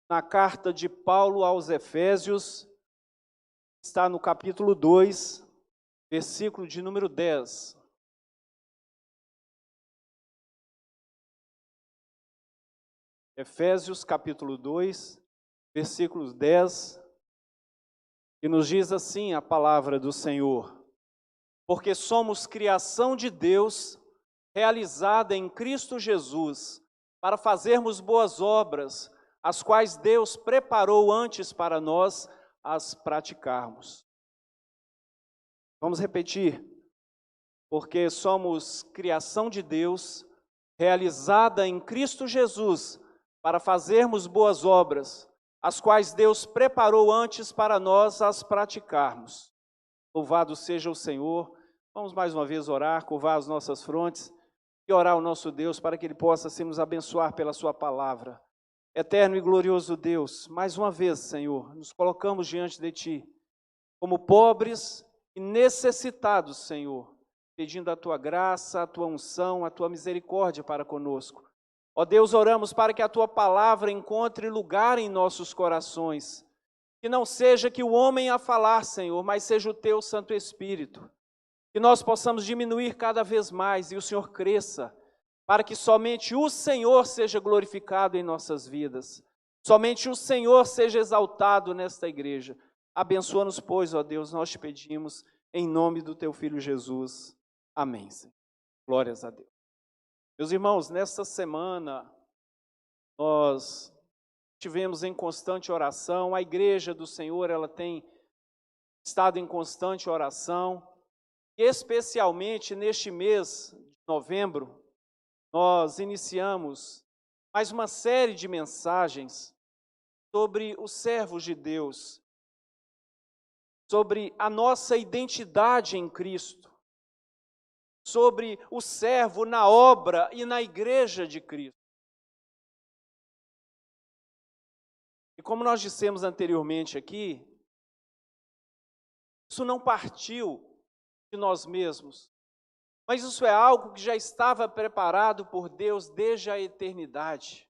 na carta de Paulo aos Efésios, está no capítulo 2, versículo de número 10. Efésios capítulo 2, versículos 10, que nos diz assim a palavra do Senhor: porque somos criação de Deus, realizada em Cristo Jesus, para fazermos boas obras, as quais Deus preparou antes para nós as praticarmos. Vamos repetir. Porque somos criação de Deus, realizada em Cristo Jesus, para fazermos boas obras, as quais Deus preparou antes para nós as praticarmos. Louvado seja o Senhor. Vamos mais uma vez orar, curvar as nossas frontes e orar ao nosso Deus para que Ele possa assim nos abençoar pela sua palavra. Eterno e glorioso Deus, mais uma vez, Senhor, nos colocamos diante de Ti, como pobres e necessitados, Senhor, pedindo a Tua graça, a Tua unção, a Tua misericórdia para conosco. Ó Deus, oramos para que a Tua palavra encontre lugar em nossos corações, que não seja que o homem a falar, Senhor, mas seja o Teu Santo Espírito, que nós possamos diminuir cada vez mais e o Senhor cresça, para que somente o Senhor seja glorificado em nossas vidas, somente o Senhor seja exaltado nesta igreja. Abençoa-nos, pois, ó Deus, nós te pedimos, em nome do Teu Filho Jesus. Amém, Senhor. Glórias a Deus. Meus irmãos, nesta semana, nós estivemos em constante oração. A igreja do Senhor, ela tem estado em constante oração. E especialmente neste mês de novembro, nós iniciamos mais uma série de mensagens sobre os servos de Deus, sobre a nossa identidade em Cristo, sobre o servo na obra e na igreja de Cristo. E como nós dissemos anteriormente aqui, isso não partiu de nós mesmos, mas isso é algo que já estava preparado por Deus desde a eternidade.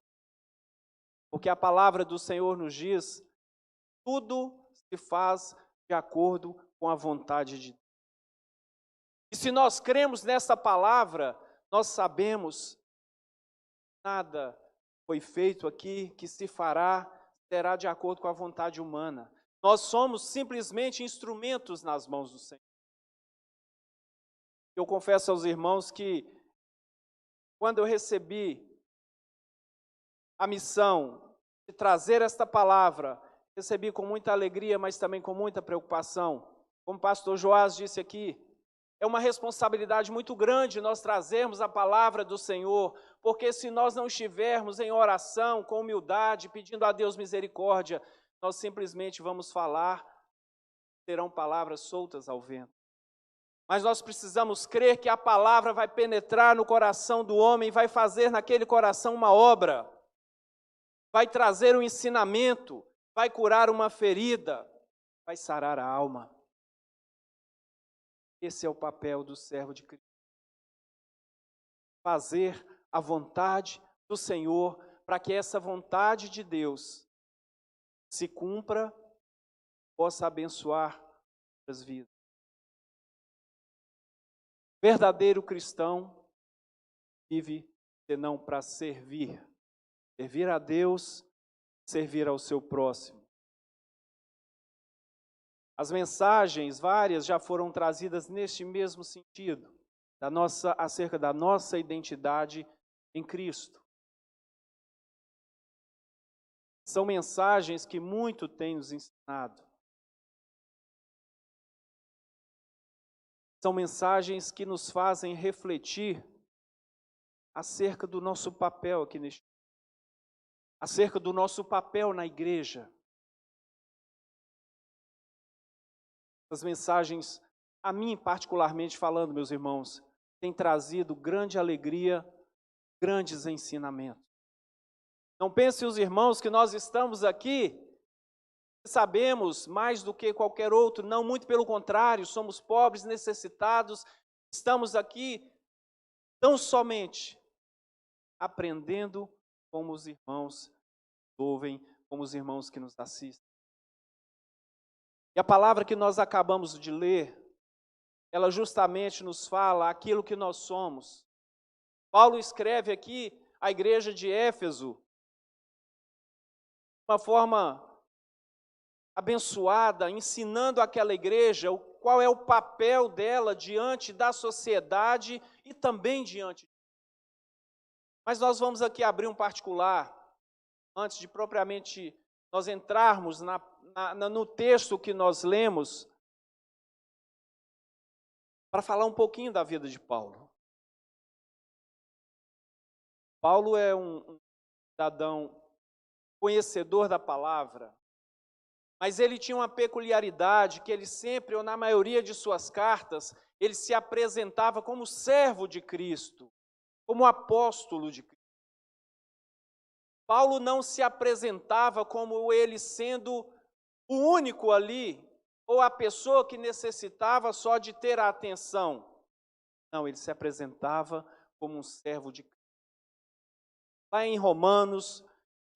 Porque a palavra do Senhor nos diz, tudo se faz de acordo com a vontade de Deus. E se nós cremos nessa palavra, nós sabemos que nada foi feito aqui que se fará, será de acordo com a vontade humana. Nós somos simplesmente instrumentos nas mãos do Senhor. Eu confesso aos irmãos que, quando eu recebi a missão de trazer esta palavra, recebi com muita alegria, mas também com muita preocupação. Como o pastor Joás disse aqui, é uma responsabilidade muito grande nós trazermos a palavra do Senhor, porque se nós não estivermos em oração, com humildade, pedindo a Deus misericórdia, nós simplesmente vamos falar, serão palavras soltas ao vento. Mas nós precisamos crer que a palavra vai penetrar no coração do homem, vai fazer naquele coração uma obra, vai trazer um ensinamento, vai curar uma ferida, vai sarar a alma. Esse é o papel do servo de Cristo. Fazer a vontade do Senhor, para que essa vontade de Deus se cumpra, possa abençoar as vidas. Verdadeiro cristão vive senão para servir. Servir a Deus, servir ao seu próximo. As mensagens várias já foram trazidas neste mesmo sentido, acerca da nossa identidade em Cristo. São mensagens que muito têm nos ensinado. São mensagens que nos fazem refletir acerca do nosso papel aqui neste mundo, acerca do nosso papel na igreja. Essas mensagens, a mim particularmente falando, meus irmãos, têm trazido grande alegria, grandes ensinamentos. Não pensem os irmãos que nós estamos aqui, sabemos mais do que qualquer outro, não, muito pelo contrário, somos pobres, necessitados, estamos aqui tão somente aprendendo como os irmãos ouvem como os irmãos que nos assistem. E a palavra que nós acabamos de ler, ela justamente nos fala aquilo que nós somos. Paulo escreve aqui à igreja de Éfeso, de uma forma abençoada, ensinando àquela igreja qual é o papel dela diante da sociedade e também diante. Mas nós vamos aqui abrir um particular, antes de propriamente nós entrarmos no texto que nós lemos, para falar um pouquinho da vida de Paulo. Paulo é um cidadão conhecedor da palavra, mas ele tinha uma peculiaridade que ele sempre, ou na maioria de suas cartas, ele se apresentava como servo de Cristo, como apóstolo de Cristo. Paulo não se apresentava como ele sendo o único ali, ou a pessoa que necessitava só de ter a atenção. Não, ele se apresentava como um servo de Cristo. Lá em Romanos,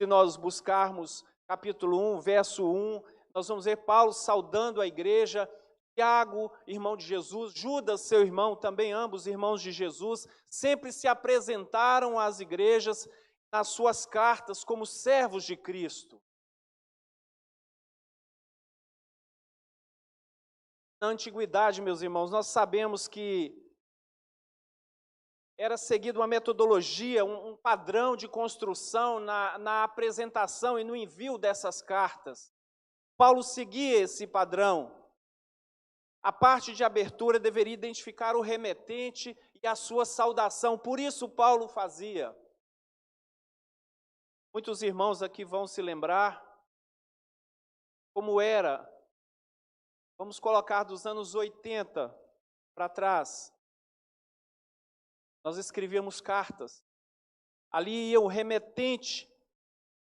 se nós buscarmos capítulo 1, verso 1, nós vamos ver Paulo saudando a igreja, Tiago, irmão de Jesus, Judas, seu irmão, também ambos irmãos de Jesus, sempre se apresentaram às igrejas nas suas cartas como servos de Cristo. Na antiguidade, meus irmãos, nós sabemos que era seguido uma metodologia, um padrão de construção na apresentação e no envio dessas cartas. Paulo seguia esse padrão. A parte de abertura deveria identificar o remetente e a sua saudação, por isso Paulo fazia. Muitos irmãos aqui vão se lembrar como era, vamos colocar dos anos 80 para trás. Nós escrevíamos cartas. Ali ia o remetente,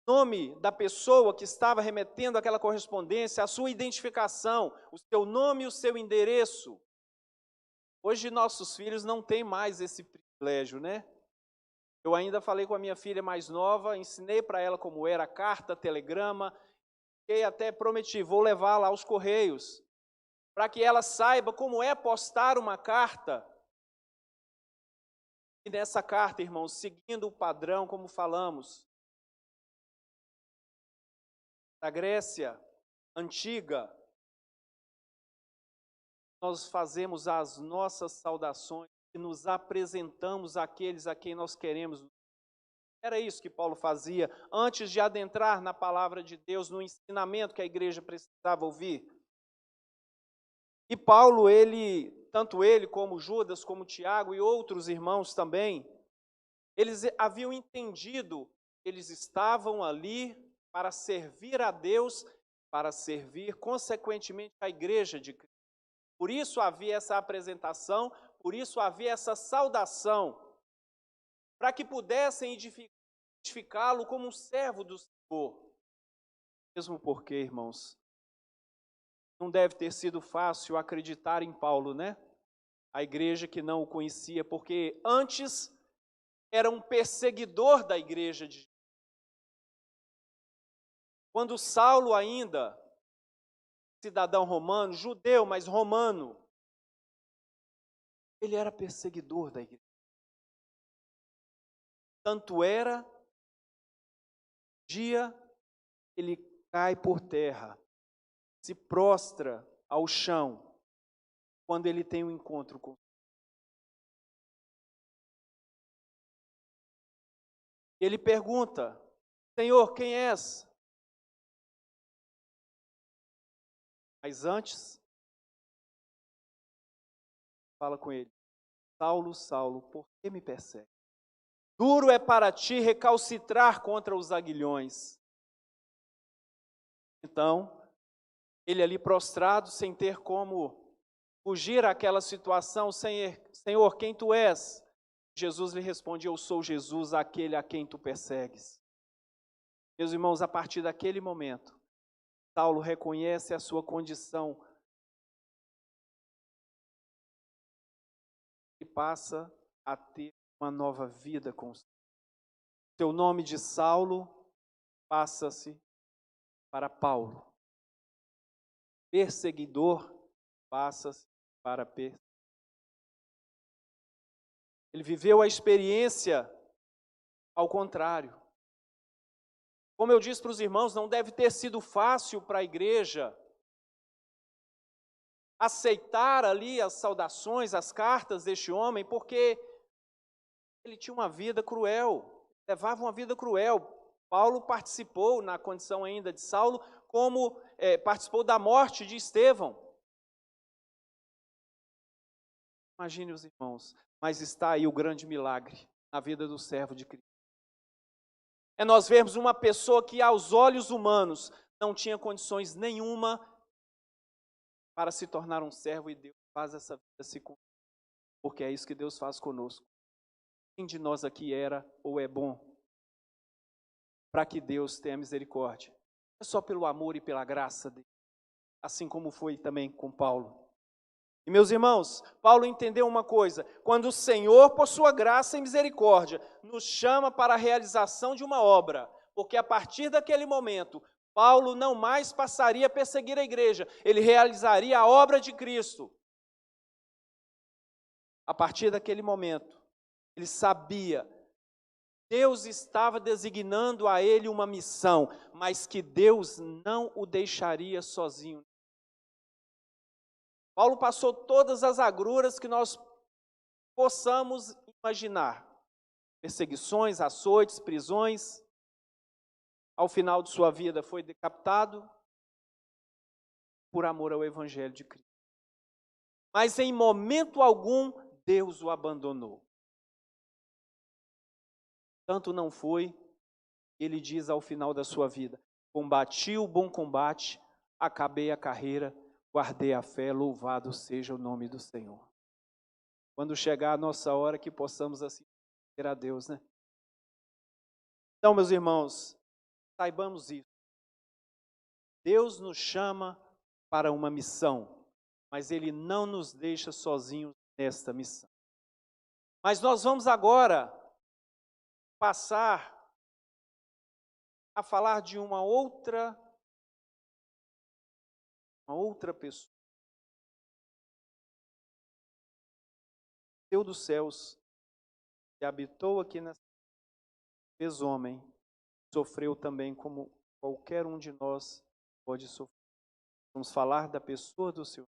nome da pessoa que estava remetendo aquela correspondência, a sua identificação, o seu nome e o seu endereço. Hoje nossos filhos não têm mais esse privilégio, né? Eu ainda falei com a minha filha mais nova, ensinei para ela como era carta, telegrama, e até prometi, vou levá-la aos correios, para que ela saiba como é postar uma carta. E nessa carta, irmãos, seguindo o padrão, como falamos, da Grécia antiga, nós fazemos as nossas saudações e nos apresentamos àqueles a quem nós queremos. Era isso que Paulo fazia antes de adentrar na palavra de Deus, no ensinamento que a igreja precisava ouvir. E Paulo, tanto ele como Judas, como Tiago e outros irmãos também, eles haviam entendido que eles estavam ali para servir a Deus, para servir, consequentemente, a igreja de Cristo. Por isso havia essa apresentação, por isso havia essa saudação, para que pudessem identificá-lo como um servo do Senhor. Mesmo porque, irmãos, não deve ter sido fácil acreditar em Paulo, né? A igreja que não o conhecia, porque antes era um perseguidor da igreja de Jesus. Quando Saulo ainda, cidadão romano, judeu, mas romano, ele era perseguidor da igreja. Tanto era, dia ele cai por terra, se prostra ao chão, quando ele tem um encontro com Deus. Ele pergunta, Senhor, quem és? Mas antes, fala com ele, Saulo, Saulo, por que me persegue? Duro é para ti recalcitrar contra os aguilhões. Então, ele ali prostrado, sem ter como fugir àquela situação, Senhor, quem tu és? Jesus lhe responde, eu sou Jesus, aquele a quem tu persegues. Meus irmãos, a partir daquele momento, Saulo reconhece a sua condição e passa a ter uma nova vida com o Senhor. Seu nome de Saulo passa-se para Paulo. Perseguidor passa-se para perseguidor. Ele viveu a experiência ao contrário. Como eu disse para os irmãos, não deve ter sido fácil para a igreja aceitar ali as saudações, as cartas deste homem, porque ele tinha uma vida cruel, levava uma vida cruel. Paulo participou, na condição ainda de Saulo, como participou da morte de Estevão. Imagine os irmãos, mas está aí o grande milagre na vida do servo de Cristo. É nós vermos uma pessoa que aos olhos humanos não tinha condições nenhuma para se tornar um servo, e Deus faz essa vida se cumprir, porque é isso que Deus faz conosco. Quem de nós aqui era ou é bom para que Deus tenha misericórdia? É só pelo amor e pela graça dele, assim como foi também com Paulo. E meus irmãos, Paulo entendeu uma coisa: quando o Senhor, por sua graça e misericórdia, nos chama para a realização de uma obra, porque a partir daquele momento, Paulo não mais passaria a perseguir a igreja, ele realizaria a obra de Cristo. A partir daquele momento, ele sabia, Deus estava designando a ele uma missão, mas que Deus não o deixaria sozinho. Paulo passou todas as agruras que nós possamos imaginar: perseguições, açoites, prisões. Ao final de sua vida foi decapitado por amor ao Evangelho de Cristo. Mas em momento algum Deus o abandonou. Tanto não foi, ele diz ao final da sua vida: combati o bom combate, acabei a carreira, guardei a fé, louvado seja o nome do Senhor. Quando chegar a nossa hora, que possamos assim ter a Deus, né? Então, meus irmãos, saibamos isso. Deus nos chama para uma missão, mas Ele não nos deixa sozinhos nesta missão. Mas nós vamos agora passar a falar de uma outra pessoa. Deus dos céus, que habitou aqui nessa terra, fez homem, sofreu também como qualquer um de nós pode sofrer. Vamos falar da pessoa do Senhor.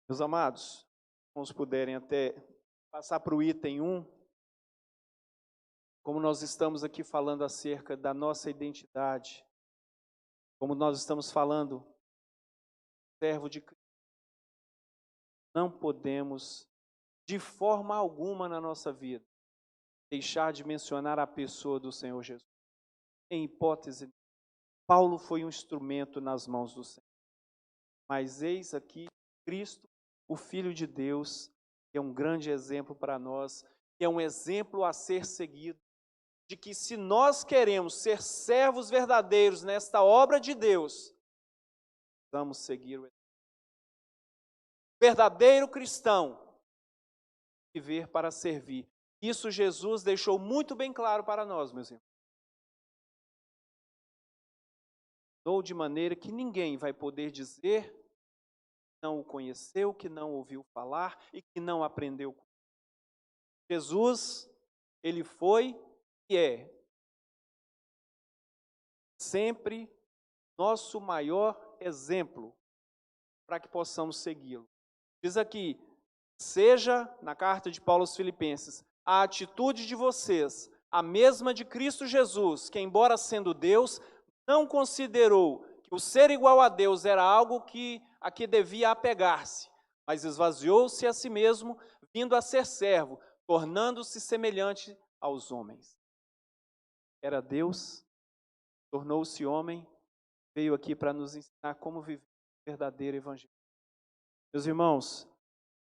Meus amados, vamos puderem até passar para o item 1, como nós estamos aqui falando acerca da nossa identidade, como nós estamos falando, servo de Cristo, não podemos, de forma alguma na nossa vida, deixar de mencionar a pessoa do Senhor Jesus. Em hipótese, Paulo foi um instrumento nas mãos do Senhor. Mas eis aqui Cristo, o Filho de Deus, que é um grande exemplo para nós, que é um exemplo a ser seguido, de que se nós queremos ser servos verdadeiros nesta obra de Deus, vamos seguir o verdadeiro cristão, viver para servir. Isso Jesus deixou muito bem claro para nós, meus irmãos. Ou de maneira que ninguém vai poder dizer que não o conheceu, que não ouviu falar e que não aprendeu. Jesus, ele foi e é sempre nosso maior exemplo para que possamos segui-lo. Diz aqui: seja, na carta de Paulo aos Filipenses, a atitude de vocês a mesma de Cristo Jesus, que, embora sendo Deus, não considerou que o ser igual a Deus era algo a que devia apegar-se, mas esvaziou-se a si mesmo, vindo a ser servo, tornando-se semelhante aos homens. Era Deus, tornou-se homem, veio aqui para nos ensinar como viver o verdadeiro evangelho. Meus irmãos,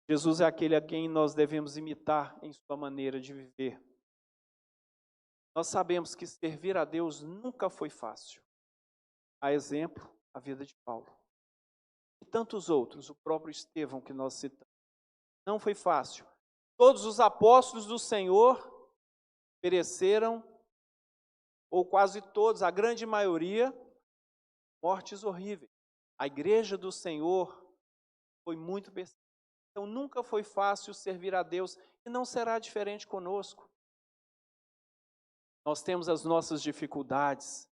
Jesus é aquele a quem nós devemos imitar em sua maneira de viver. Nós sabemos que servir a Deus nunca foi fácil. A exemplo, a vida de Paulo. E tantos outros, o próprio Estevão que nós citamos. Não foi fácil. Todos os apóstolos do Senhor pereceram ou quase todos, a grande maioria, mortes horríveis. A igreja do Senhor foi muito perseguida. Então nunca foi fácil servir a Deus e não será diferente conosco. Nós temos as nossas dificuldades,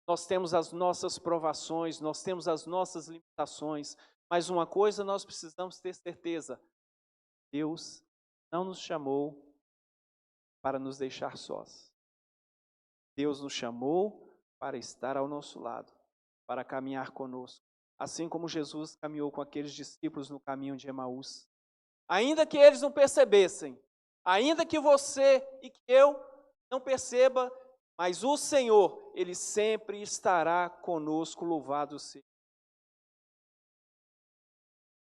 nós temos as nossas provações, nós temos as nossas limitações, mas uma coisa nós precisamos ter certeza: Deus não nos chamou para nos deixar sós. Deus nos chamou para estar ao nosso lado, para caminhar conosco, assim como Jesus caminhou com aqueles discípulos no caminho de Emaús. Ainda que eles não percebessem, ainda que você e que eu não perceba, mas o Senhor, Ele sempre estará conosco, louvado seja.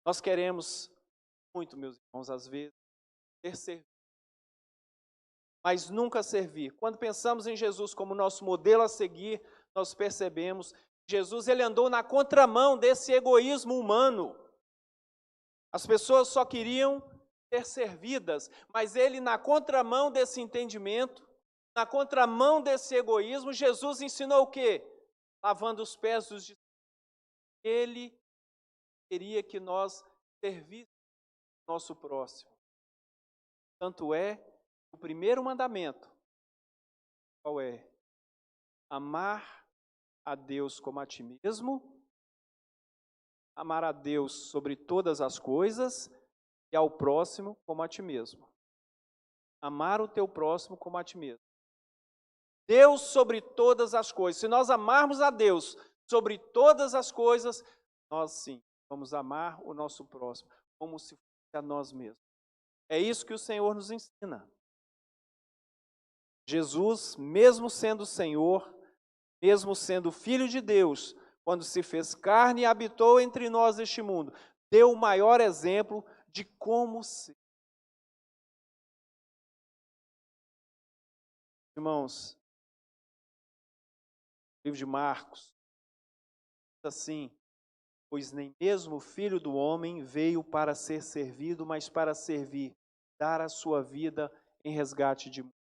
Nós queremos muito, meus irmãos, às vezes, ter servido, mas nunca servir. Quando pensamos em Jesus como nosso modelo a seguir, nós percebemos que Jesus ele andou na contramão desse egoísmo humano. As pessoas só queriam ser servidas, mas ele, na contramão desse entendimento, na contramão desse egoísmo, Jesus ensinou o quê? Lavando os pés dos discípulos. Ele queria que nós servíssemos o nosso próximo. Tanto é, o primeiro mandamento, qual é? Amar a Deus como a ti mesmo, amar a Deus sobre todas as coisas e ao próximo como a ti mesmo. Amar o teu próximo como a ti mesmo. Deus sobre todas as coisas. Se nós amarmos a Deus sobre todas as coisas, nós sim vamos amar o nosso próximo como se fosse a nós mesmos. É isso que o Senhor nos ensina. Jesus, mesmo sendo Senhor, mesmo sendo Filho de Deus, quando se fez carne e habitou entre nós neste mundo, deu o maior exemplo de como ser. Irmãos, livro de Marcos, diz assim: pois nem mesmo o Filho do Homem veio para ser servido, mas para servir, dar a sua vida em resgate de muitos.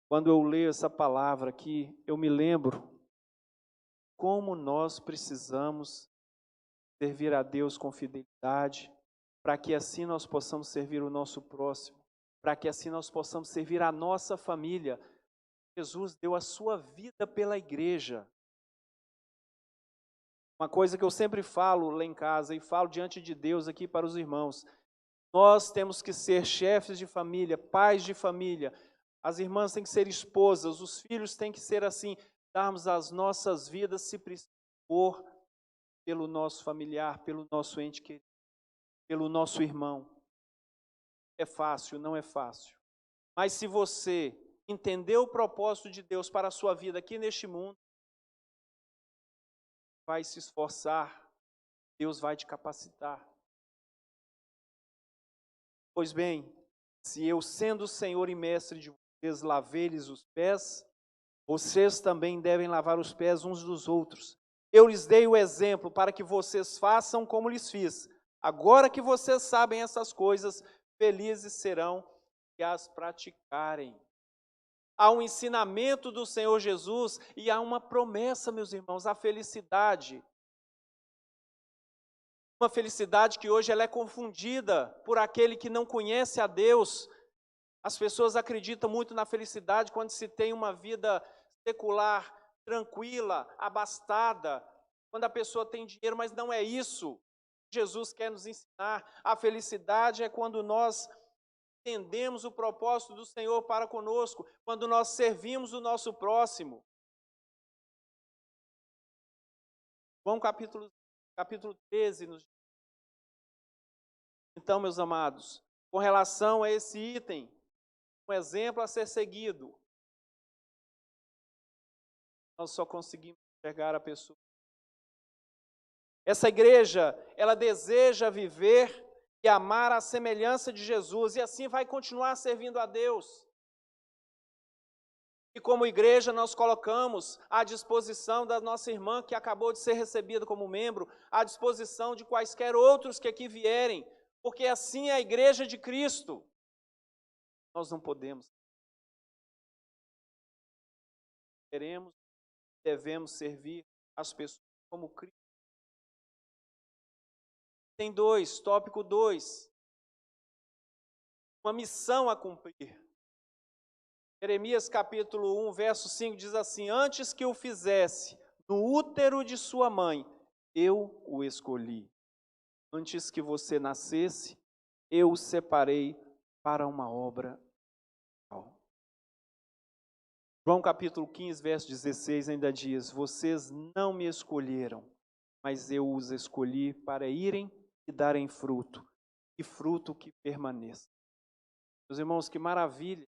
Quando eu leio essa palavra aqui, eu me lembro como nós precisamos servir a Deus com fidelidade, para que assim nós possamos servir o nosso próximo, para que assim nós possamos servir a nossa família. Jesus deu a sua vida pela igreja. Uma coisa que eu sempre falo lá em casa e falo diante de Deus aqui para os irmãos: nós temos que ser chefes de família, pais de família, as irmãs têm que ser esposas, os filhos têm que ser assim, darmos as nossas vidas, se precisar for, pelo nosso familiar, pelo nosso ente querido, pelo nosso irmão. É fácil? Não é fácil. Mas se você entender o propósito de Deus para a sua vida aqui neste mundo, vai se esforçar, Deus vai te capacitar. Pois bem, se eu, sendo o Senhor e mestre de vocês, lavei-lhes os pés, vocês também devem lavar os pés uns dos outros. Eu lhes dei o exemplo para que vocês façam como lhes fiz. Agora que vocês sabem essas coisas, felizes serão que as praticarem. Há um ensinamento do Senhor Jesus e há uma promessa, meus irmãos, a felicidade. Uma felicidade que hoje ela é confundida por aquele que não conhece a Deus. As pessoas acreditam muito na felicidade quando se tem uma vida secular, tranquila, abastada, quando a pessoa tem dinheiro, mas não é isso. Jesus quer nos ensinar. A felicidade é quando nós entendemos o propósito do Senhor para conosco, quando nós servimos o nosso próximo. João capítulo 13 nos diz. Então, meus amados, com relação a esse item, um exemplo a ser seguido, nós só conseguimos enxergar a pessoa. Essa igreja, ela deseja viver e amar a semelhança de Jesus, e assim vai continuar servindo a Deus. E como igreja nós colocamos à disposição da nossa irmã que acabou de ser recebida como membro, à disposição de quaisquer outros que aqui vierem, porque assim é a igreja de Cristo. Nós não podemos. queremos, devemos servir as pessoas como Cristo. Tem tópico 2, uma missão a cumprir. Jeremias capítulo 1, verso 5 diz assim: antes que o fizesse no útero de sua mãe, eu o escolhi. Antes que você nascesse, eu o separei para uma obra. João capítulo 15, verso 16 ainda diz: vocês não me escolheram, mas eu os escolhi para irem e darem fruto, e fruto que permaneça. Meus irmãos, que maravilha,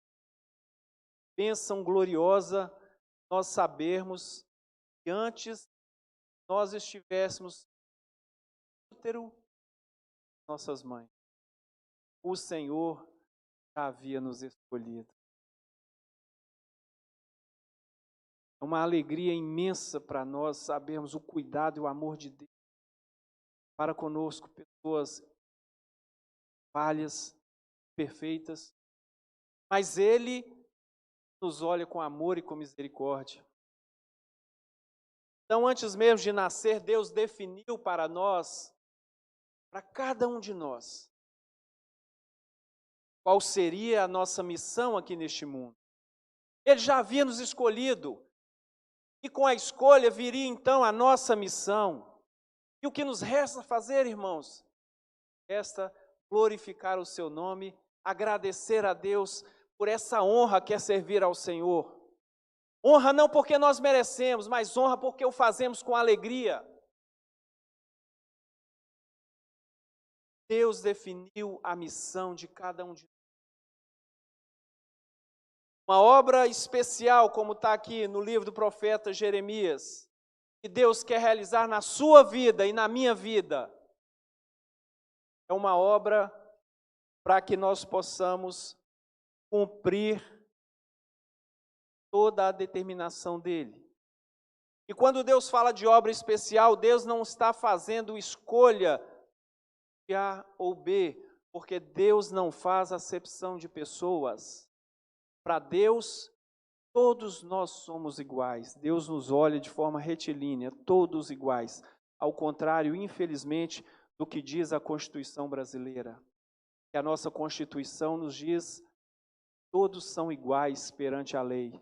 bênção gloriosa nós sabermos que antes nós estivéssemos no útero de nossas mães, o Senhor já havia nos escolhido. É uma alegria imensa para nós sabermos o cuidado e o amor de Deus para conosco, pessoas falhas, perfeitas, mas Ele nos olha com amor e com misericórdia. Então, antes mesmo de nascer, Deus definiu para nós, para cada um de nós, qual seria a nossa missão aqui neste mundo. Ele já havia nos escolhido, e com a escolha viria então a nossa missão. E o que nos resta fazer, irmãos? Resta glorificar o seu nome, agradecer a Deus por essa honra que é servir ao Senhor. Honra não porque nós merecemos, mas honra porque o fazemos com alegria. Deus definiu a missão de cada um de nós. Uma obra especial, como está aqui no livro do profeta Jeremias, que Deus quer realizar na sua vida e na minha vida, é uma obra para que nós possamos cumprir toda a determinação dele. E quando Deus fala de obra especial, Deus não está fazendo escolha de A ou B, porque Deus não faz acepção de pessoas. Para Deus, todos nós somos iguais. Deus nos olha de forma retilínea, todos iguais. Ao contrário, infelizmente, do que diz a Constituição brasileira. Que a nossa Constituição nos diz: todos são iguais perante a lei.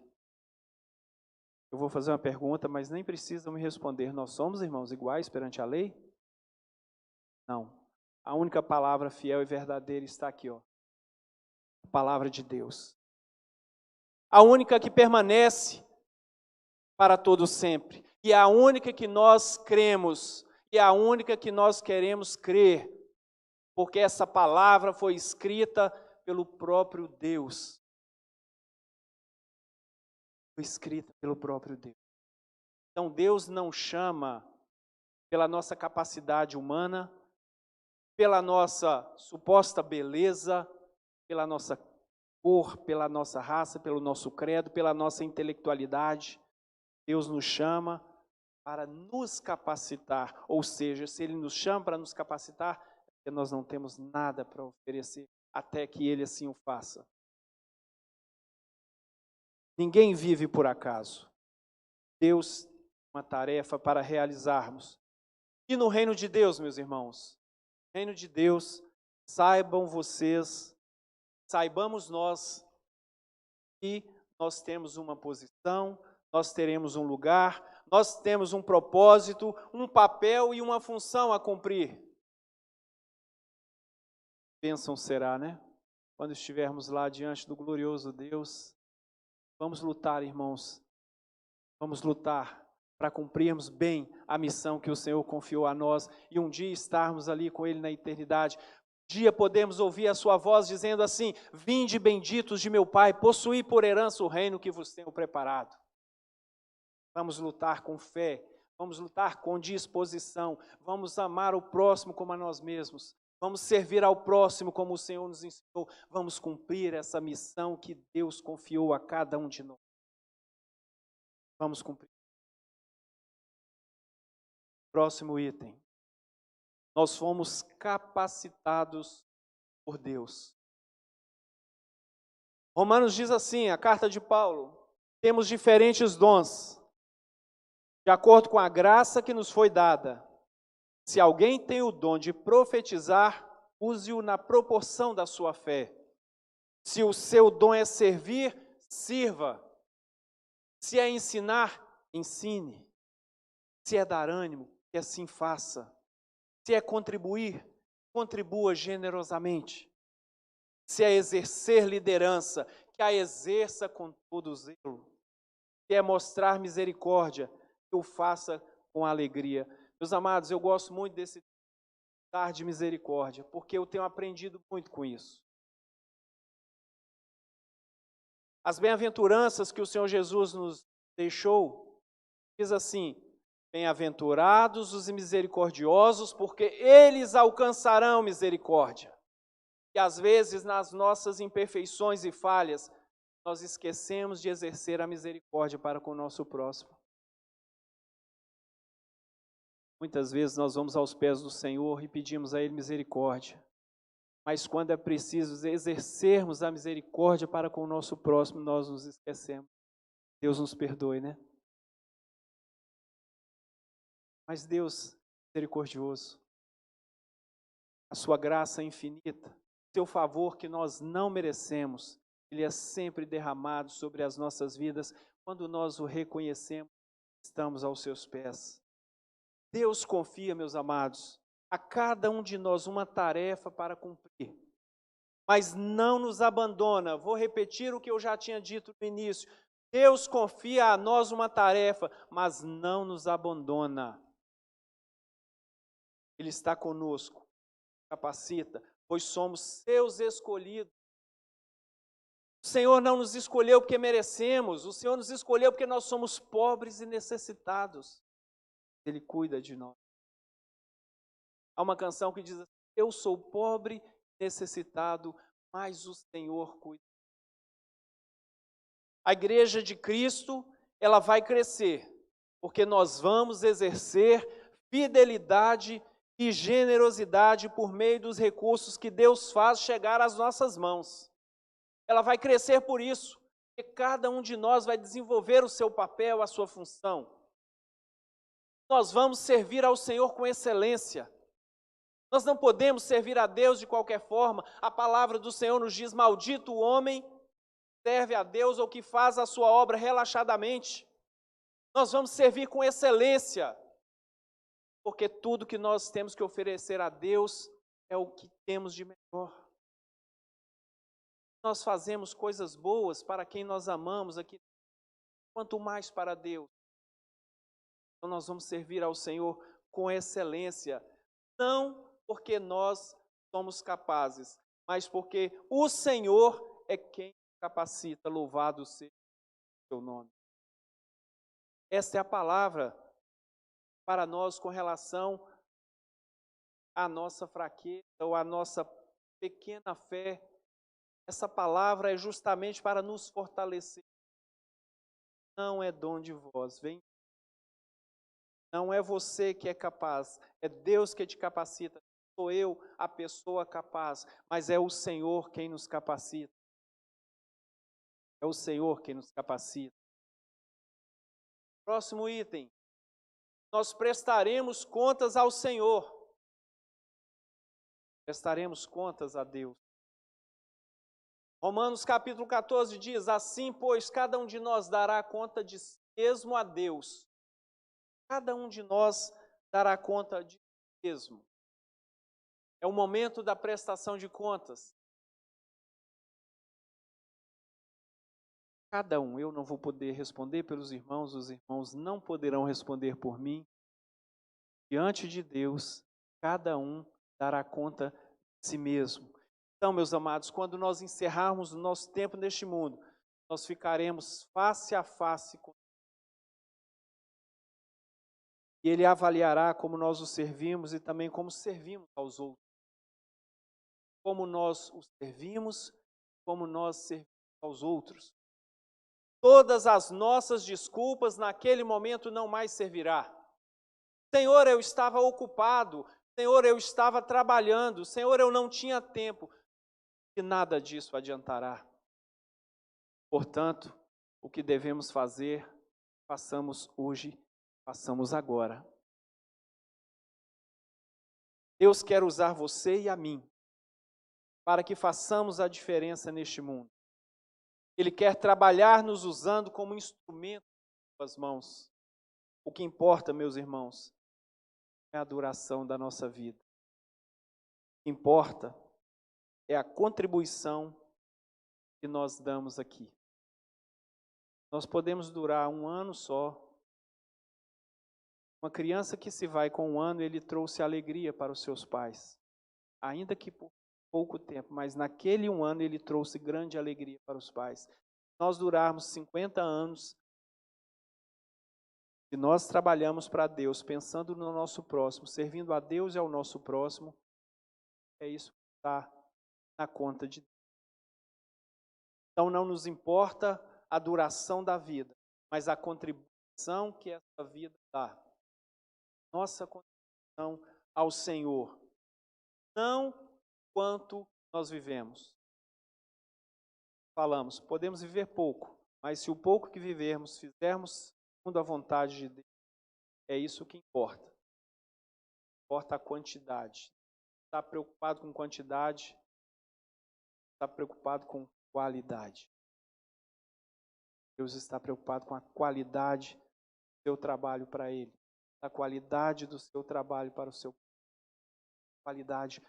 Eu vou fazer uma pergunta, mas nem precisam me responder. Nós somos, irmãos, iguais perante a lei? Não. A única palavra fiel e verdadeira está aqui, ó. A palavra de Deus. A única que permanece para todo sempre. E a única que nós cremos. E a única que nós queremos crer. Porque essa palavra foi escrita pelo próprio Deus. Foi escrita pelo próprio Deus. Então Deus não chama pela nossa capacidade humana, pela nossa suposta beleza, pela nossa cor, pela nossa raça, pelo nosso credo, pela nossa intelectualidade. Deus nos chama para nos capacitar, ou seja, se Ele nos chama para nos capacitar, é porque nós não temos nada para oferecer, até que Ele assim o faça. Ninguém vive por acaso. Deus tem uma tarefa para realizarmos. E no reino de Deus, meus irmãos, no reino de Deus, saibamos nós que nós temos uma posição, nós teremos um lugar, nós temos um propósito, um papel e uma função a cumprir. Bênção será, né? Quando estivermos lá diante do glorioso Deus. Vamos lutar, irmãos. Vamos lutar para cumprirmos bem a missão que o Senhor confiou a nós e um dia estarmos ali com Ele na eternidade. Um dia podemos ouvir a sua voz dizendo assim: vinde benditos de meu Pai, possuí por herança o reino que vos tenho preparado. Vamos lutar com fé, vamos lutar com disposição, vamos amar o próximo como a nós mesmos, vamos servir ao próximo como o Senhor nos ensinou, vamos cumprir essa missão que Deus confiou a cada um de nós. Vamos cumprir. Próximo item. Nós fomos capacitados por Deus. Romanos diz assim, a carta de Paulo: Temos diferentes dons, de acordo com a graça que nos foi dada. Se alguém tem o dom de profetizar, use-o na proporção da sua fé. Se o seu dom é servir, sirva. Se é ensinar, ensine. Se é dar ânimo, que assim faça. Se é contribuir, contribua generosamente. Se é exercer liderança, que a exerça com todo zelo. Se é mostrar misericórdia, que o faça com alegria. Meus amados, eu gosto muito desse dar de misericórdia, porque eu tenho aprendido muito com isso. As bem-aventuranças que o Senhor Jesus nos deixou, diz assim: bem-aventurados os misericordiosos, porque eles alcançarão misericórdia. E às vezes, nas nossas imperfeições e falhas, nós esquecemos de exercer a misericórdia para com o nosso próximo. Muitas vezes nós vamos aos pés do Senhor e pedimos a Ele misericórdia. Mas quando é preciso exercermos a misericórdia para com o nosso próximo, nós nos esquecemos. Deus nos perdoe, né? Mas Deus é misericordioso. A sua graça é infinita. Seu favor que nós não merecemos, Ele é sempre derramado sobre as nossas vidas. Quando nós o reconhecemos, estamos aos seus pés. Deus confia, meus amados, a cada um de nós uma tarefa para cumprir. Mas não nos abandona. Vou repetir o que eu já tinha dito no início. Deus confia a nós uma tarefa, mas não nos abandona. Ele está conosco, capacita, pois somos seus escolhidos. O Senhor não nos escolheu porque merecemos, o Senhor nos escolheu porque nós somos pobres e necessitados. Ele cuida de nós. Há uma canção que diz assim: eu sou pobre, necessitado, mas o Senhor cuida. A igreja de Cristo, ela vai crescer, porque nós vamos exercer fidelidade e generosidade por meio dos recursos que Deus faz chegar às nossas mãos. Ela vai crescer por isso, porque cada um de nós vai desenvolver o seu papel, a sua função. Nós vamos servir ao Senhor com excelência. Nós não podemos servir a Deus de qualquer forma. A palavra do Senhor nos diz: maldito o homem que serve a Deus ou que faz a sua obra relaxadamente. Nós vamos servir com excelência, porque tudo que nós temos que oferecer a Deus é o que temos de melhor. Nós fazemos coisas boas para quem nós amamos aqui, quanto mais para Deus. Então nós vamos servir ao Senhor com excelência, não porque nós somos capazes, mas porque o Senhor é quem capacita. Louvado seja o seu nome. Esta é a palavra para nós com relação à nossa fraqueza ou à nossa pequena fé. Essa palavra é justamente para nos fortalecer. Não é dom de vós, vem. Não é você que é capaz, é Deus que te capacita. Sou eu a pessoa capaz, mas é o Senhor quem nos capacita. É o Senhor quem nos capacita. Próximo item. Nós prestaremos contas ao Senhor. Prestaremos contas a Deus. Romanos capítulo 14 diz: assim, pois, cada um de nós dará conta de si mesmo a Deus. Cada um de nós dará conta de si mesmo. É o momento da prestação de contas. Cada um, eu não vou poder responder pelos irmãos, os irmãos não poderão responder por mim. Diante de Deus, cada um dará conta de si mesmo. Então, meus amados, quando nós encerrarmos o nosso tempo neste mundo, nós ficaremos face a face com Deus. E Ele avaliará como nós o servimos e também como servimos aos outros. Como nós o servimos, como nós servimos aos outros. Todas as nossas desculpas naquele momento não mais servirá. Senhor, eu estava ocupado. Senhor, eu estava trabalhando. Senhor, eu não tinha tempo. E nada disso adiantará. Portanto, o que devemos fazer, façamos hoje, façamos agora. Deus quer usar você e a mim para que façamos a diferença neste mundo. Ele quer trabalhar nos usando como instrumento em suas mãos. O que importa, meus irmãos, é a duração da nossa vida. O que importa é a contribuição que nós damos aqui. Nós podemos durar 1 ano só. Uma criança que se vai com 1 ano, ele trouxe alegria para os seus pais. Ainda que por pouco tempo, mas naquele 1 ano ele trouxe grande alegria para os pais. Nós durarmos 50 anos, se nós trabalhamos para Deus, pensando no nosso próximo, servindo a Deus e ao nosso próximo, é isso que está na conta de Deus. Então não nos importa a duração da vida, mas a contribuição que essa vida dá. Nossa contribuição ao Senhor. Não quanto nós vivemos. Falamos, podemos viver pouco, mas se o pouco que vivermos, fizermos segundo a vontade de Deus, é isso que importa. Importa a quantidade. Está preocupado com quantidade, está preocupado com qualidade. Deus está preocupado com a qualidade do seu trabalho para Ele, a qualidade do seu trabalho para o seu qualidade do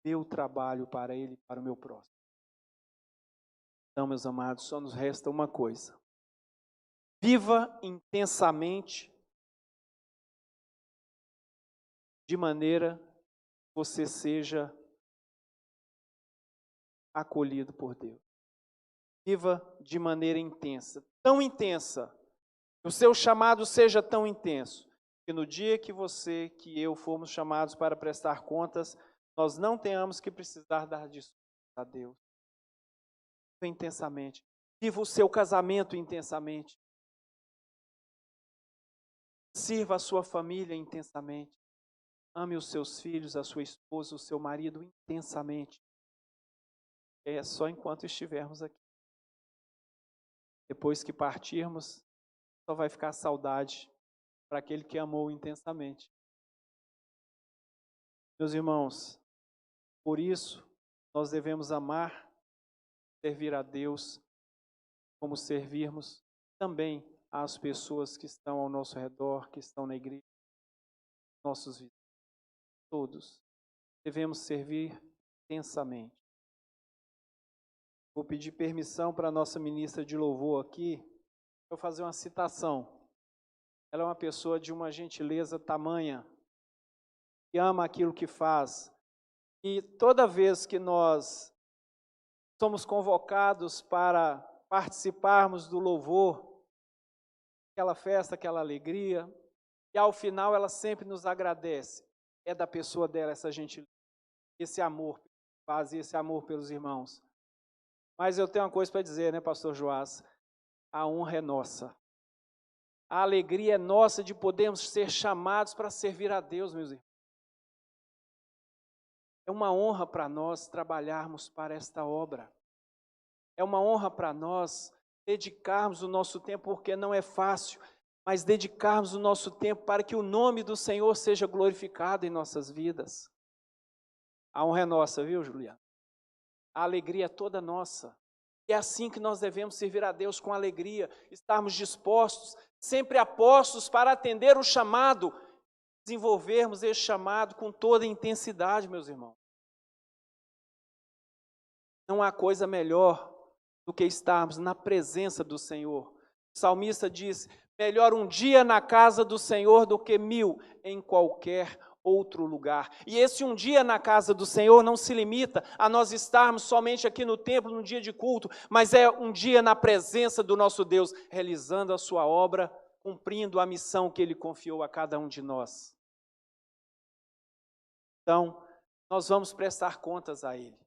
meu trabalho para Ele e para o meu próximo. Então, meus amados, só nos resta uma coisa. Viva intensamente de maneira que você seja acolhido por Deus. Viva de maneira intensa, tão intensa, que o seu chamado seja tão intenso, que no dia que você, que eu formos chamados para prestar contas, nós não tenhamos que precisar dar desculpas a Deus. Viva intensamente. Viva o seu casamento intensamente. Sirva a sua família intensamente. Ame os seus filhos, a sua esposa, o seu marido intensamente. É só enquanto estivermos aqui. Depois que partirmos, só vai ficar saudade para aquele que amou intensamente. Meus irmãos, por isso nós devemos amar, servir a Deus, como servirmos também às pessoas que estão ao nosso redor, que estão na igreja, nossos vizinhos. Todos devemos servir intensamente. Vou pedir permissão para a nossa ministra de louvor aqui, para eu fazer uma citação. Ela é uma pessoa de uma gentileza tamanha, que ama aquilo que faz. E toda vez que nós somos convocados para participarmos do louvor, aquela festa, aquela alegria, e ao final ela sempre nos agradece. É da pessoa dela essa gentileza, esse amor que faz, esse amor pelos irmãos. Mas eu tenho uma coisa para dizer, né, pastor Joás? A honra é nossa. A alegria é nossa de podermos ser chamados para servir a Deus, meus irmãos. É uma honra para nós trabalharmos para esta obra. É uma honra para nós dedicarmos o nosso tempo, porque não é fácil, mas dedicarmos o nosso tempo para que o nome do Senhor seja glorificado em nossas vidas. A honra é nossa, viu, Juliana? A alegria é toda nossa. E é assim que nós devemos servir a Deus, com alegria, estarmos dispostos, sempre apostos para atender o chamado, desenvolvermos esse chamado com toda a intensidade, meus irmãos. Não há coisa melhor do que estarmos na presença do Senhor. O salmista diz, melhor um dia na casa do Senhor do que 1000 em qualquer outro lugar. E esse um dia na casa do Senhor não se limita a nós estarmos somente aqui no templo no dia de culto, mas é um dia na presença do nosso Deus, realizando a sua obra, cumprindo a missão que Ele confiou a cada um de nós. Então, nós vamos prestar contas a Ele.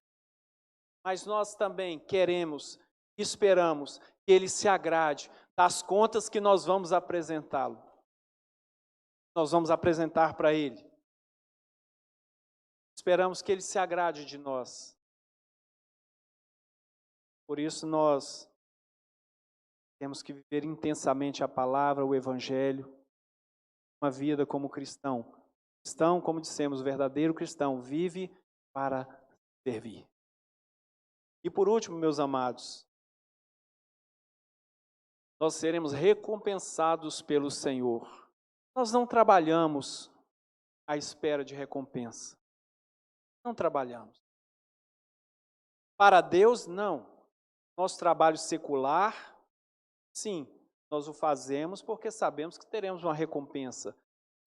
Mas nós também queremos, esperamos que Ele se agrade das contas que nós vamos apresentá-lo. Nós vamos apresentar para Ele. Esperamos que Ele se agrade de nós. Por isso nós Temos que viver intensamente a palavra, o evangelho, uma vida como cristão. Cristão, como dissemos, o verdadeiro cristão vive para servir. E por último, meus amados, nós seremos recompensados pelo Senhor. Nós não trabalhamos à espera de recompensa. Não trabalhamos. Para Deus, não. Nosso trabalho secular, sim, nós o fazemos porque sabemos que teremos uma recompensa.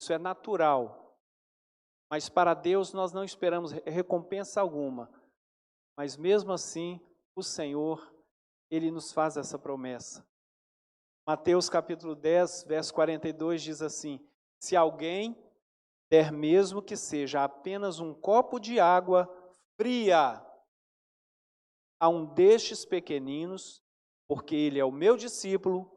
Isso é natural. Mas para Deus nós não esperamos recompensa alguma. Mas mesmo assim, o Senhor, Ele nos faz essa promessa. Mateus capítulo 10, verso 42 diz assim: se alguém der mesmo que seja apenas um copo de água fria a um destes pequeninos, porque ele é o meu discípulo,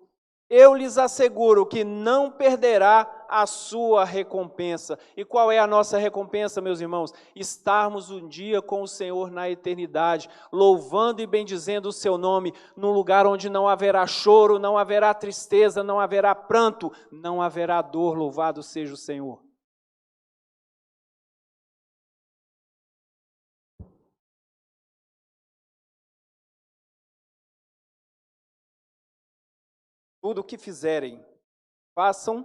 eu lhes asseguro que não perderá a sua recompensa. E qual é a nossa recompensa, meus irmãos? Estarmos um dia com o Senhor na eternidade, louvando e bendizendo o seu nome, num lugar onde não haverá choro, não haverá tristeza, não haverá pranto, não haverá dor. Louvado seja o Senhor. Tudo o que fizerem, façam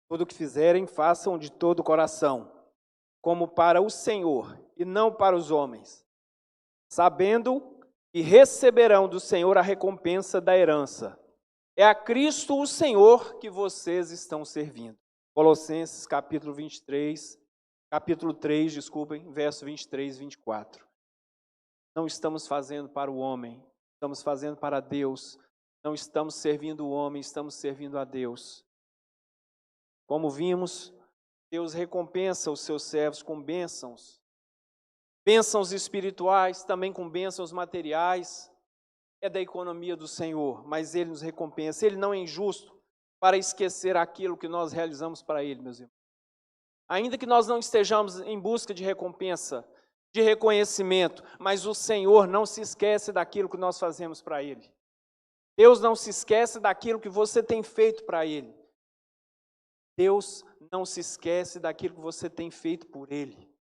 tudo o que fizerem, façam de todo o coração, como para o Senhor e não para os homens, sabendo que receberão do Senhor a recompensa da herança. É a Cristo o Senhor que vocês estão servindo. Colossenses capítulo 3, verso 23 e 24. Não estamos fazendo para o homem, estamos fazendo para Deus. Não estamos servindo o homem, estamos servindo a Deus. Como vimos, Deus recompensa os seus servos com bênçãos. Bênçãos espirituais, também com bênçãos materiais. É da economia do Senhor, mas Ele nos recompensa. Ele não é injusto para esquecer aquilo que nós realizamos para Ele, meus irmãos. Ainda que nós não estejamos em busca de recompensa, de reconhecimento, mas o Senhor não se esquece daquilo que nós fazemos para Ele. Deus não se esquece daquilo que você tem feito para Ele. Deus não se esquece daquilo que você tem feito por Ele.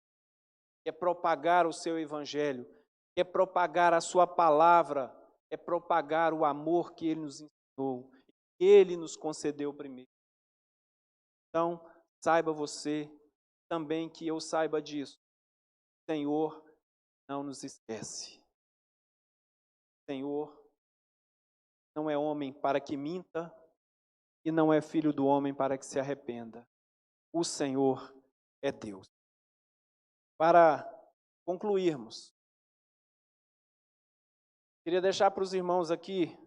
É propagar o seu evangelho, é propagar a sua palavra, é propagar o amor que Ele nos ensinou, que Ele nos concedeu primeiro. Então, saiba você também que eu saiba disso. O Senhor não nos esquece. O Senhor não é homem para que minta e não é filho do homem para que se arrependa. O Senhor é Deus. Para concluirmos, queria deixar para os irmãos aqui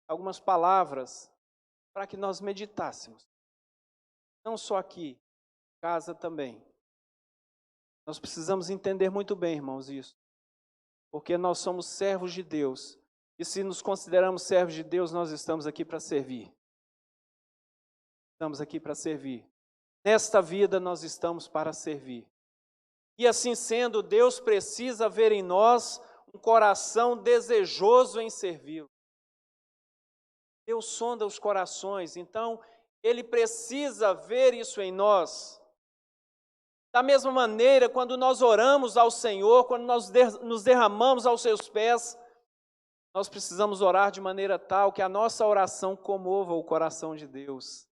algumas palavras para que nós meditássemos. Não só aqui, em casa também. Nós precisamos entender muito bem, irmãos, isso. Porque nós somos servos de Deus. E se nos consideramos servos de Deus, nós estamos aqui para servir. Estamos aqui para servir. Nesta vida nós estamos para servir. E assim sendo, Deus precisa ver em nós um coração desejoso em servi-lo. Deus sonda os corações, então Ele precisa ver isso em nós. Da mesma maneira, quando nós oramos ao Senhor, quando nós nos derramamos aos seus pés, nós precisamos orar de maneira tal que a nossa oração comova o coração de Deus.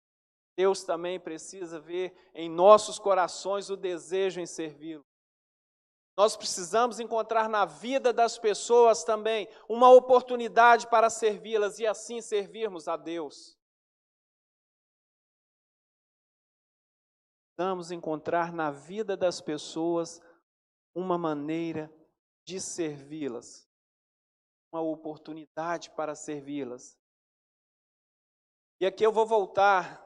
Deus também precisa ver em nossos corações o desejo em servi-lo. Nós precisamos encontrar na vida das pessoas também uma oportunidade para servi-las e assim servirmos a Deus. Precisamos encontrar na vida das pessoas uma maneira de servi-las, uma oportunidade para servi-las. E aqui eu vou voltar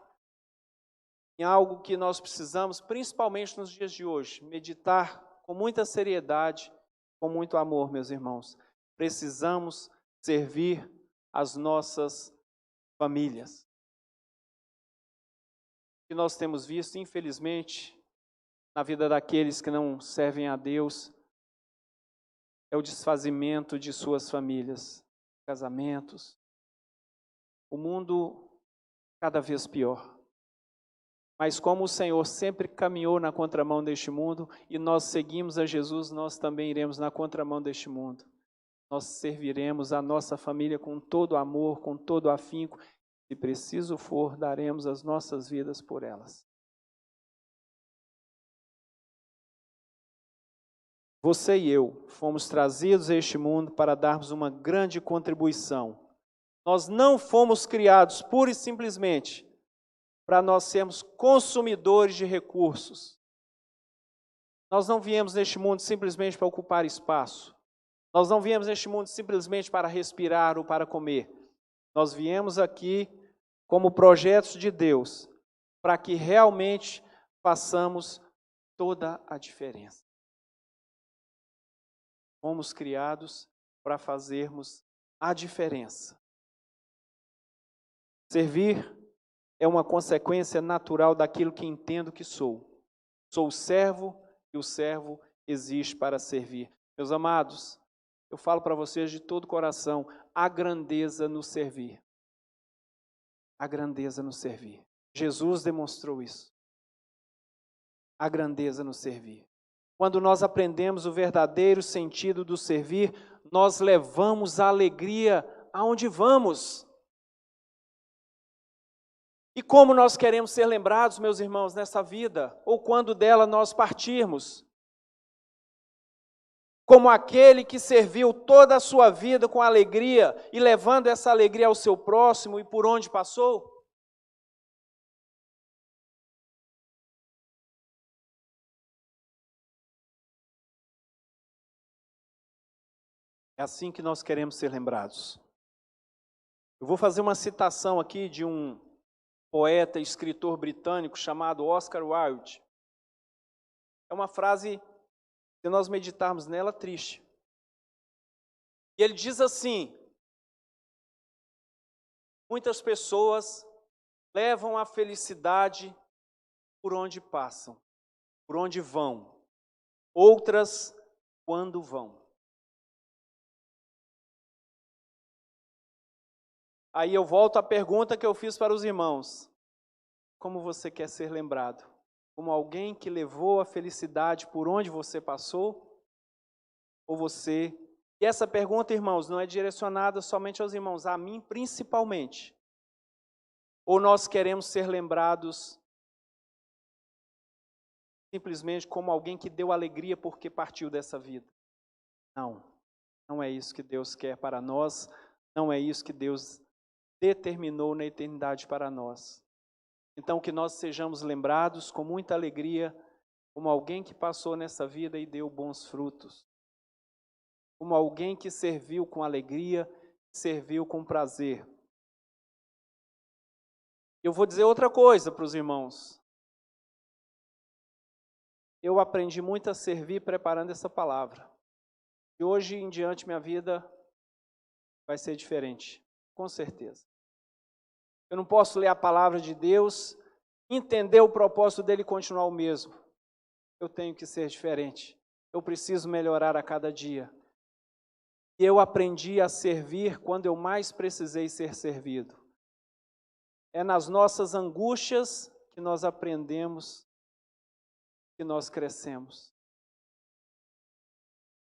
em algo que nós precisamos, principalmente nos dias de hoje, meditar com muita seriedade, com muito amor, meus irmãos. Precisamos servir as nossas famílias. que nós temos visto, infelizmente, na vida daqueles que não servem a Deus, é o desfazimento de suas famílias, casamentos. O mundo cada vez pior. Mas como o Senhor sempre caminhou na contramão deste mundo e nós seguimos a Jesus, nós também iremos na contramão deste mundo. Nós serviremos a nossa família com todo amor, com todo afinco. Se preciso for, daremos as nossas vidas por elas. Você e eu fomos trazidos a este mundo para darmos uma grande contribuição. Nós não fomos criados pura e simplesmente para nós sermos consumidores de recursos. Nós não viemos neste mundo simplesmente para ocupar espaço. Nós não viemos neste mundo simplesmente para respirar ou para comer. Nós viemos aqui como projetos de Deus, para que realmente façamos toda a diferença. Fomos criados para fazermos a diferença. Servir é uma consequência natural daquilo que entendo que sou. Sou servo e o servo existe para servir. Meus amados, eu falo para vocês de todo o coração, há grandeza no servir. Há grandeza no servir. Jesus demonstrou isso. Há grandeza no servir. Quando nós aprendemos o verdadeiro sentido do servir, nós levamos a alegria aonde vamos. E como nós queremos ser lembrados, meus irmãos, nessa vida, ou quando dela nós partirmos? Como aquele que serviu toda a sua vida com alegria e levando essa alegria ao seu próximo e por onde passou? É assim que nós queremos ser lembrados. Eu vou fazer uma citação aqui de um poeta e escritor britânico chamado Oscar Wilde. É uma frase, se nós meditarmos nela, triste. E ele diz assim: muitas pessoas levam a felicidade por onde passam, por onde vão. Outras, quando vão. Aí eu volto à pergunta que eu fiz para os irmãos. Como você quer ser lembrado? Como alguém que levou a felicidade por onde você passou? Ou você... E essa pergunta, irmãos, não é direcionada somente aos irmãos, a mim principalmente. Ou nós queremos ser lembrados simplesmente como alguém que deu alegria porque partiu dessa vida? Não, não é isso que Deus quer para nós, não é isso que Deus determinou na eternidade para nós. Então, que nós sejamos lembrados com muita alegria, como alguém que passou nessa vida e deu bons frutos. Como alguém que serviu com alegria, serviu com prazer. Eu vou dizer outra coisa para os irmãos. Eu aprendi muito a servir preparando essa palavra. E hoje em diante minha vida vai ser diferente, com certeza. Eu não posso ler a palavra de Deus, entender o propósito dele e continuar o mesmo. Eu tenho que ser diferente. Eu preciso melhorar a cada dia. E eu aprendi a servir quando eu mais precisei ser servido. É nas nossas angústias que nós aprendemos, que nós crescemos.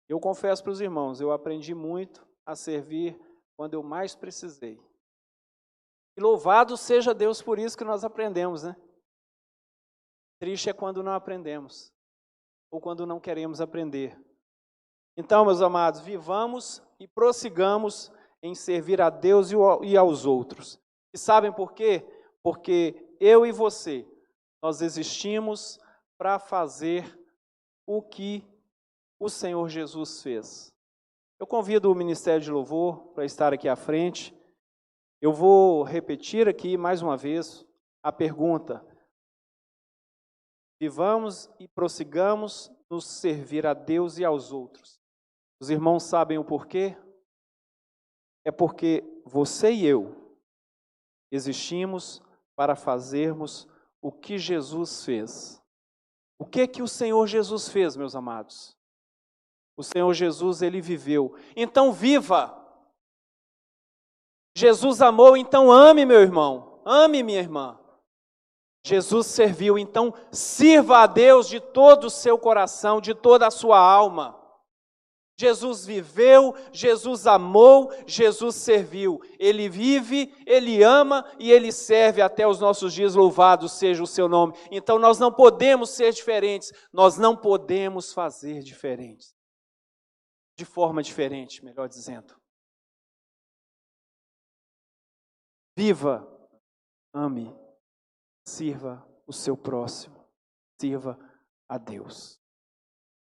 Eu confesso para os irmãos, eu aprendi muito a servir quando eu mais precisei. E louvado seja Deus por isso que nós aprendemos, né? Triste é quando não aprendemos, ou quando não queremos aprender. Então, meus amados, vivamos e prossigamos em servir a Deus e aos outros. E sabem por quê? Porque eu e você, nós existimos para fazer o que o Senhor Jesus fez. Eu convido o Ministério de Louvor para estar aqui à frente. Eu vou repetir aqui mais uma vez a pergunta. Vivamos e prossigamos nos servir a Deus e aos outros. Os irmãos sabem o porquê? É porque você e eu existimos para fazermos o que Jesus fez. O que que o Senhor Jesus fez, meus amados? O Senhor Jesus, ele viveu. Então viva! Jesus amou, então ame, meu irmão. Ame, minha irmã. Jesus serviu, então sirva a Deus de todo o seu coração, de toda a sua alma. Jesus viveu, Jesus amou, Jesus serviu. Ele vive, Ele ama e Ele serve até os nossos dias, louvado seja o seu nome. Então nós não podemos ser diferentes, nós não podemos fazer diferentes. De forma diferente, melhor dizendo. Viva, ame, sirva o seu próximo, sirva a Deus.